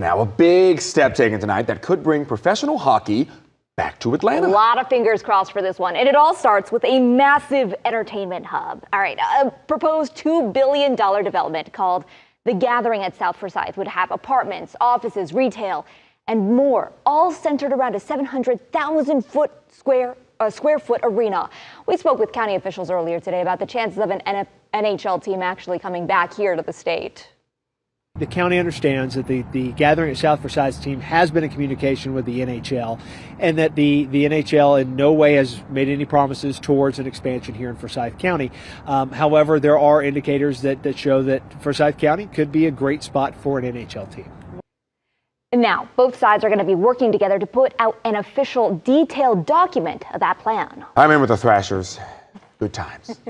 Now, a big step taken tonight that could bring professional hockey back to Atlanta. A lot of fingers crossed for this one. And it all starts with a massive entertainment hub. All right, a proposed $2 billion development called The Gathering at South Forsyth would have apartments, offices, retail, and more, all centered around a 700,000 square foot arena. We spoke with county officials earlier today about the chances of an NHL team actually coming back here to the state. The county understands that the Gathering at South Forsyth team has been in communication with the NHL, and that the NHL in no way has made any promises towards an expansion here in Forsyth County. However, there are indicators that show that Forsyth County could be a great spot for an NHL team. Now, both sides are going to be working together to put out an official detailed document of that plan. I remember the Thrashers. Good times.